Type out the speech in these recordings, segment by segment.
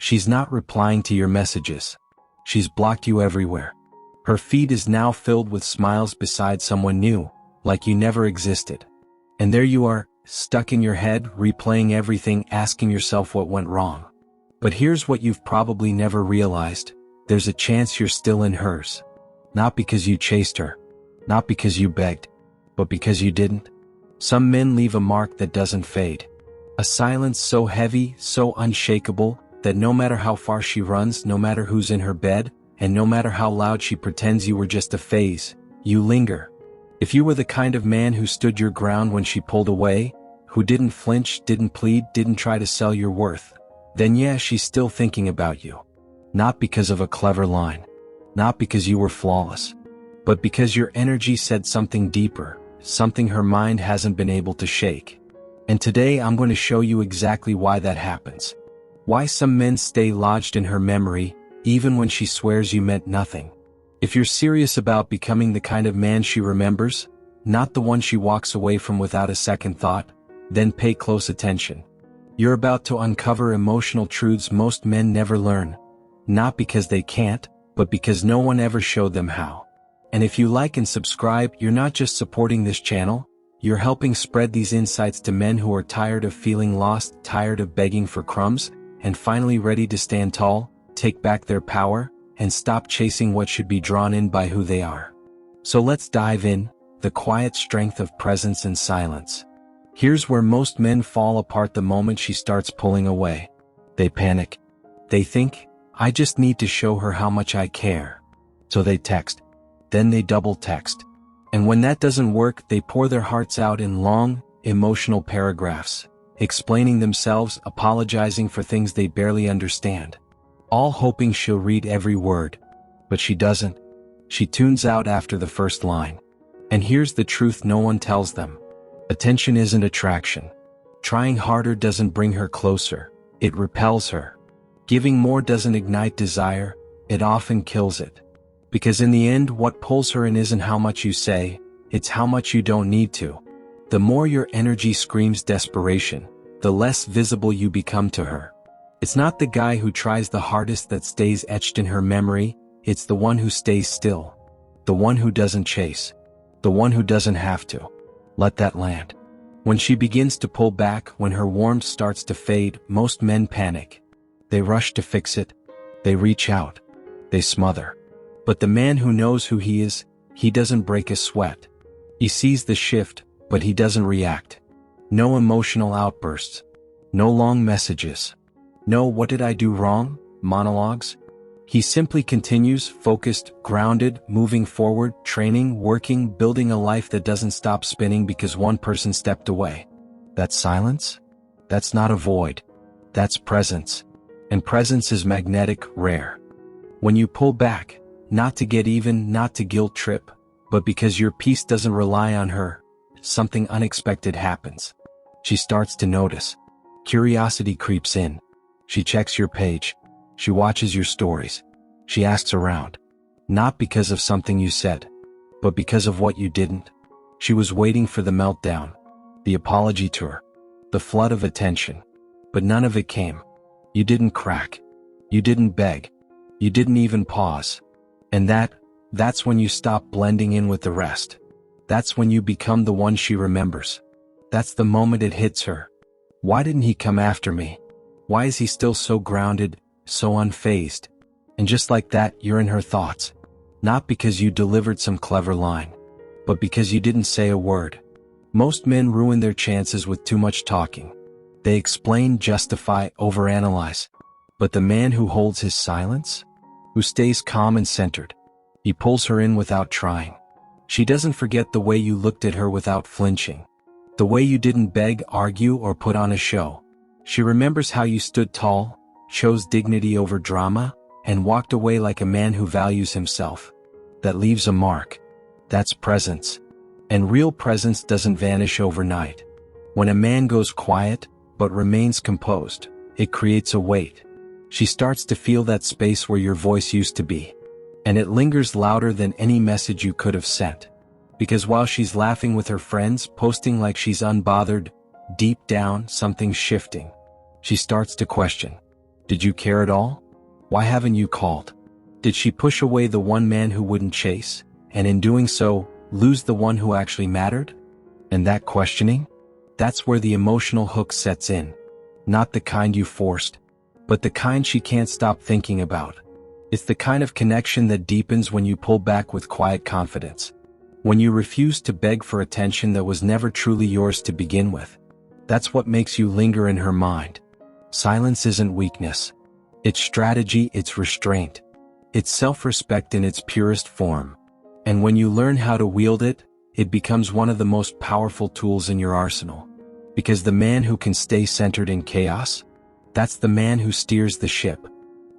She's not replying to your messages. She's blocked you everywhere. Her feed is now filled with smiles beside someone new, like you never existed. And there you are, stuck in your head, replaying everything, asking yourself what went wrong. But here's what you've probably never realized. There's a chance you're still in hers. Not because you chased her. Not because you begged. But because you didn't. Some men leave a mark that doesn't fade. A silence so heavy, so unshakable, that no matter how far she runs, no matter who's in her bed, and no matter how loud she pretends you were just a phase, you linger. If you were the kind of man who stood your ground when she pulled away, who didn't flinch, didn't plead, didn't try to sell your worth, then yeah, she's still thinking about you. Not because of a clever line. Not because you were flawless. But because your energy said something deeper, something her mind hasn't been able to shake. And today I'm going to show you exactly why that happens. Why some men stay lodged in her memory, even when she swears you meant nothing. If you're serious about becoming the kind of man she remembers, not the one she walks away from without a second thought, then pay close attention. You're about to uncover emotional truths most men never learn. Not because they can't, but because no one ever showed them how. And if you like and subscribe, you're not just supporting this channel, you're helping spread these insights to men who are tired of feeling lost, tired of begging for crumbs, and finally ready to stand tall, take back their power, and stop chasing what should be drawn in by who they are. So let's dive in, the quiet strength of presence and silence. Here's where most men fall apart the moment she starts pulling away. They panic. They think, I just need to show her how much I care. So they text. Then they double text. And when that doesn't work, they pour their hearts out in long, emotional paragraphs, explaining themselves, apologizing for things they barely understand. All hoping she'll read every word. But she doesn't. She tunes out after the first line. And here's the truth no one tells them. Attention isn't attraction. Trying harder doesn't bring her closer. It repels her. Giving more doesn't ignite desire. It often kills it. Because in the end, what pulls her in isn't how much you say, it's how much you don't need to. The more your energy screams desperation, the less visible you become to her. It's not the guy who tries the hardest that stays etched in her memory, it's the one who stays still. The one who doesn't chase. The one who doesn't have to. Let that land. When she begins to pull back, when her warmth starts to fade, most men panic. They rush to fix it. They reach out. They smother. But the man who knows who he is, he doesn't break a sweat. He sees the shift, but he doesn't react. No emotional outbursts. No long messages. No "what did I do wrong?" monologues. He simply continues, focused, grounded, moving forward, training, working, building a life that doesn't stop spinning because one person stepped away. That's silence? That's not a void. That's presence. And presence is magnetic, rare. When you pull back, not to get even, not to guilt trip, but because your peace doesn't rely on her, something unexpected happens. She starts to notice. Curiosity creeps in. She checks your page. She watches your stories. She asks around. Not because of something you said, but because of what you didn't. She was waiting for the meltdown, the apology tour, the flood of attention. But none of it came. You didn't crack. You didn't beg. You didn't even pause. And that's when you stop blending in with the rest. That's when you become the one she remembers. That's the moment it hits her. Why didn't he come after me? Why is he still so grounded, so unfazed? And just like that, you're in her thoughts. Not because you delivered some clever line, but because you didn't say a word. Most men ruin their chances with too much talking. They explain, justify, overanalyze. But the man who holds his silence? Who stays calm and centered? He pulls her in without trying. She doesn't forget the way you looked at her without flinching. The way you didn't beg, argue, or put on a show. She remembers how you stood tall, chose dignity over drama, and walked away like a man who values himself. That leaves a mark. That's presence. And real presence doesn't vanish overnight. When a man goes quiet, but remains composed, it creates a weight. She starts to feel that space where your voice used to be. And it lingers louder than any message you could have sent. Because while she's laughing with her friends, posting like she's unbothered, deep down, something's shifting. She starts to question. Did you care at all? Why haven't you called? Did she push away the one man who wouldn't chase, and in doing so, lose the one who actually mattered? And that questioning? That's where the emotional hook sets in. Not the kind you forced, but the kind she can't stop thinking about. It's the kind of connection that deepens when you pull back with quiet confidence. When you refuse to beg for attention that was never truly yours to begin with. That's what makes you linger in her mind. Silence isn't weakness. It's strategy, it's restraint. It's self-respect in its purest form. And when you learn how to wield it, it becomes one of the most powerful tools in your arsenal. Because the man who can stay centered in chaos, that's the man who steers the ship.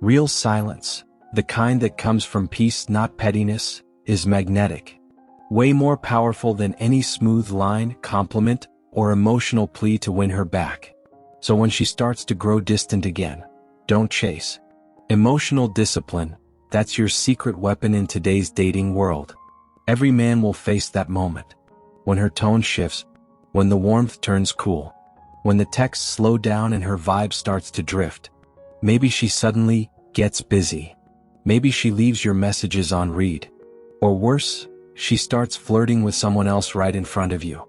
Real silence, the kind that comes from peace, not pettiness, is magnetic. Way more powerful than any smooth line, compliment, or emotional plea to win her back. So when she starts to grow distant again, don't chase. Emotional discipline, that's your secret weapon in today's dating world. Every man will face that moment. When her tone shifts, when the warmth turns cool, when the texts slow down and her vibe starts to drift. Maybe she suddenly gets busy. Maybe she leaves your messages on read. Or worse, she starts flirting with someone else right in front of you.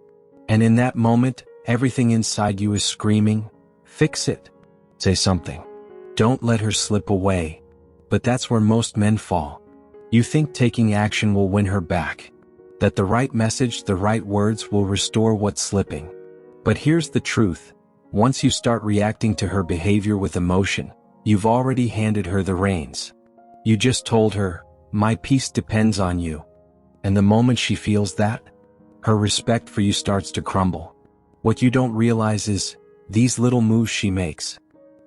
And in that moment, everything inside you is screaming, fix it. Say something. Don't let her slip away. But that's where most men fall. You think taking action will win her back. That the right message, the right words will restore what's slipping. But here's the truth. Once you start reacting to her behavior with emotion, you've already handed her the reins. You just told her, my peace depends on you. And the moment she feels that, her respect for you starts to crumble. What you don't realize is, these little moves she makes.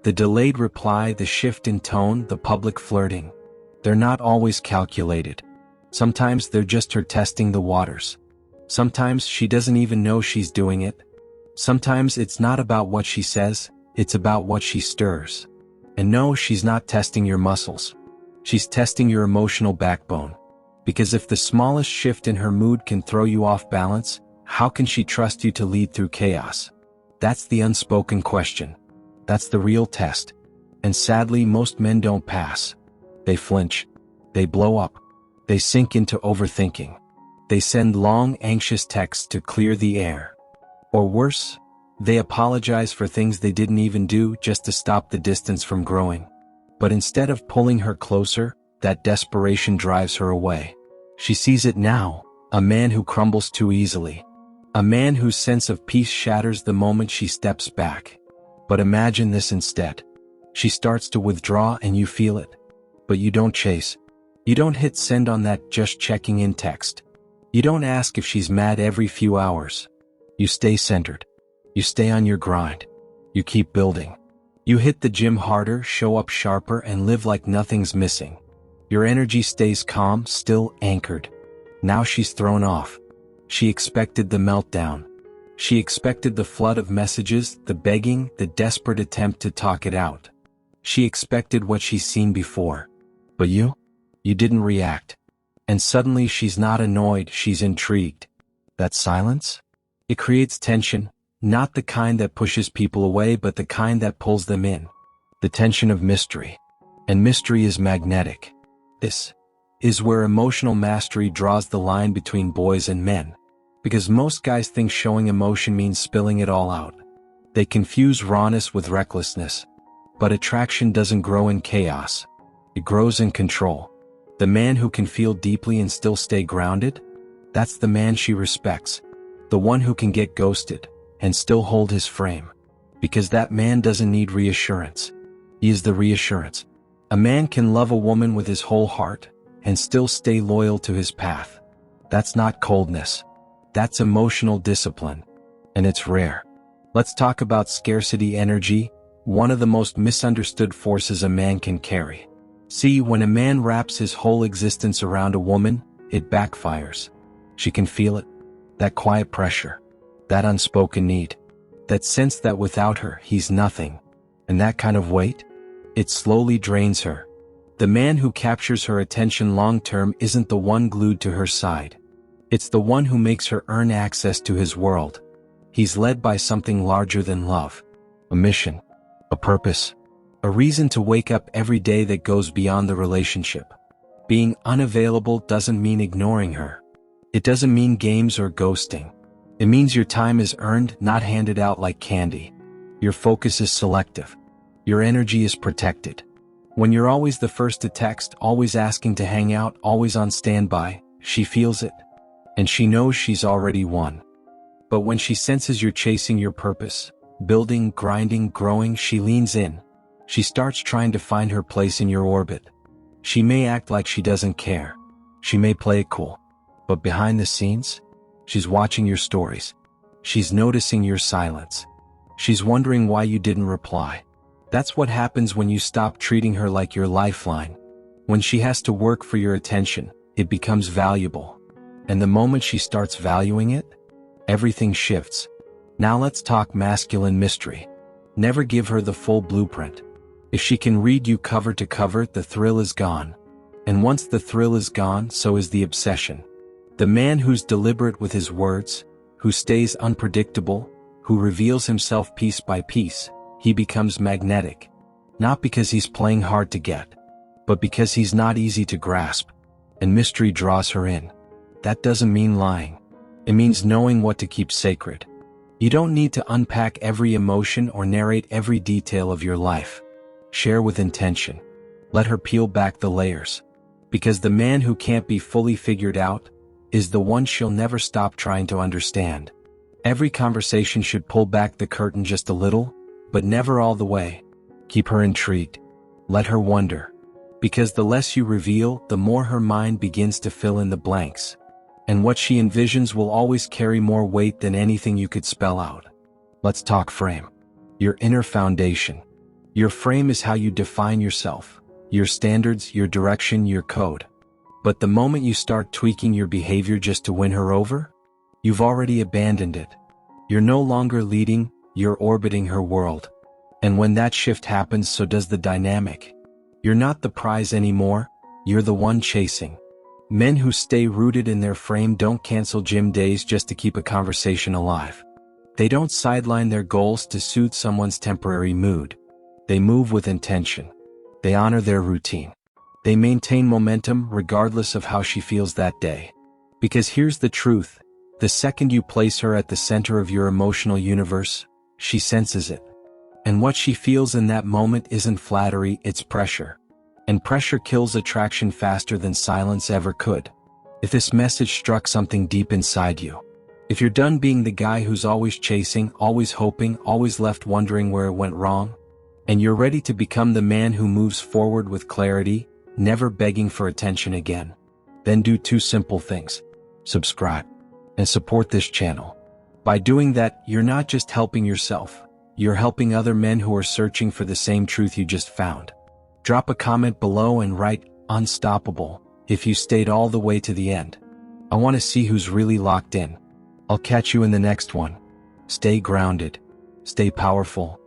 The delayed reply, the shift in tone, the public flirting. They're not always calculated. Sometimes they're just her testing the waters. Sometimes she doesn't even know she's doing it. Sometimes it's not about what she says, it's about what she stirs. And no, she's not testing your muscles. She's testing your emotional backbone. Because if the smallest shift in her mood can throw you off balance, how can she trust you to lead through chaos? That's the unspoken question. That's the real test. And sadly, most men don't pass. They flinch. They blow up. They sink into overthinking. They send long, anxious texts to clear the air. Or worse, they apologize for things they didn't even do just to stop the distance from growing. But instead of pulling her closer, that desperation drives her away. She sees it now, a man who crumbles too easily. A man whose sense of peace shatters the moment she steps back. But imagine this instead. She starts to withdraw and you feel it. But you don't chase. You don't hit send on that just checking in text. You don't ask if she's mad every few hours. You stay centered. You stay on your grind. You keep building. You hit the gym harder, show up sharper, and live like nothing's missing. Your energy stays calm, still anchored. Now she's thrown off. She expected the meltdown. She expected the flood of messages, the begging, the desperate attempt to talk it out. She expected what she's seen before. But you didn't react. And suddenly she's not annoyed, she's intrigued. That silence? It creates tension, not the kind that pushes people away but the kind that pulls them in. The tension of mystery. And mystery is magnetic. This is where emotional mastery draws the line between boys and men. Because most guys think showing emotion means spilling it all out. They confuse rawness with recklessness. But attraction doesn't grow in chaos. It grows in control. The man who can feel deeply and still stay grounded? That's the man she respects. The one who can get ghosted and still hold his frame. Because that man doesn't need reassurance. He is the reassurance. A man can love a woman with his whole heart and still stay loyal to his path. That's not coldness. That's emotional discipline. And it's rare. Let's talk about scarcity energy, one of the most misunderstood forces a man can carry. See, when a man wraps his whole existence around a woman, it backfires. She can feel it. That quiet pressure. That unspoken need. That sense that without her, he's nothing. And that kind of weight? It slowly drains her. The man who captures her attention long-term isn't the one glued to her side. It's the one who makes her earn access to his world. He's led by something larger than love. A mission. A purpose. A reason to wake up every day that goes beyond the relationship. Being unavailable doesn't mean ignoring her. It doesn't mean games or ghosting. It means your time is earned, not handed out like candy. Your focus is selective. Your energy is protected. When you're always the first to text, always asking to hang out, always on standby, she feels it. And she knows she's already won. But when she senses you're chasing your purpose, building, grinding, growing, she leans in. She starts trying to find her place in your orbit. She may act like she doesn't care. She may play it cool. But behind the scenes, she's watching your stories. She's noticing your silence. She's wondering why you didn't reply. That's what happens when you stop treating her like your lifeline. When she has to work for your attention, it becomes valuable. And the moment she starts valuing it, everything shifts. Now let's talk masculine mystery. Never give her the full blueprint. If she can read you cover to cover, the thrill is gone. And once the thrill is gone, so is the obsession. The man who's deliberate with his words, who stays unpredictable, who reveals himself piece by piece, he becomes magnetic. Not because he's playing hard to get, but because he's not easy to grasp. And mystery draws her in. That doesn't mean lying. It means knowing what to keep sacred. You don't need to unpack every emotion or narrate every detail of your life. Share with intention. Let her peel back the layers. Because the man who can't be fully figured out is the one she'll never stop trying to understand. Every conversation should pull back the curtain just a little, but never all the way. Keep her intrigued. Let her wonder. Because the less you reveal, the more her mind begins to fill in the blanks. And what she envisions will always carry more weight than anything you could spell out. Let's talk frame. Your inner foundation. Your frame is how you define yourself, your standards, your direction, your code. But the moment you start tweaking your behavior just to win her over, you've already abandoned it. You're no longer leading, you're orbiting her world. And when that shift happens, so does the dynamic. You're not the prize anymore, you're the one chasing. Men who stay rooted in their frame don't cancel gym days just to keep a conversation alive. They don't sideline their goals to soothe someone's temporary mood. They move with intention. They honor their routine. They maintain momentum regardless of how she feels that day. Because here's the truth. The second you place her at the center of your emotional universe, she senses it. And what she feels in that moment isn't flattery, it's pressure. And pressure kills attraction faster than silence ever could. If this message struck something deep inside you, if you're done being the guy who's always chasing, always hoping, always left wondering where it went wrong, and you're ready to become the man who moves forward with clarity, never begging for attention again, then do two simple things. Subscribe and support this channel. By doing that, you're not just helping yourself, you're helping other men who are searching for the same truth you just found. Drop a comment below and write, "Unstoppable," if you stayed all the way to the end. I want to see who's really locked in. I'll catch you in the next one. Stay grounded. Stay powerful.